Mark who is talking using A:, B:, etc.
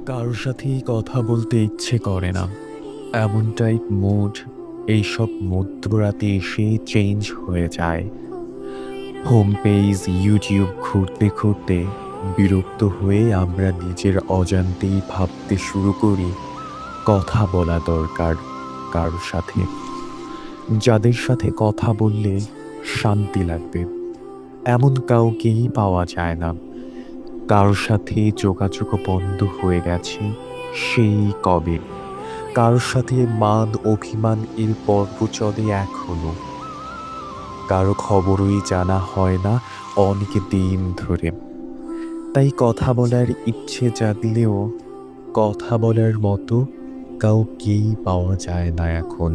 A: কারোর সাথেই কথা বলতে ইচ্ছে করে না, এমন টাইপ মুড এইসব মধ্যরাতে এসে চেঞ্জ হয়ে যায়। হোম পেজ ইউটিউব ঘুরতে ঘুরতে বিরক্ত হয়ে আমরা নিজের অজান্তেই ভাবতে শুরু করি কথা বলা দরকার কারোর সাথে, যাদের সাথে কথা বললে শান্তি লাগবে এমন কাউকেই পাওয়া যায় না। কারোর সাথে যোগাযোগ বন্ধ হয়ে গেছে সেই কবে, কারোর সাথে মান অভিমান এর পর্ব চলে এখনো, কারো খবরই জানা হয় না অনেক দিন ধরে। তাই কথা বলার ইচ্ছে জাগলেও কথা বলার মতো কাউকেই পাওয়া যায় না এখন।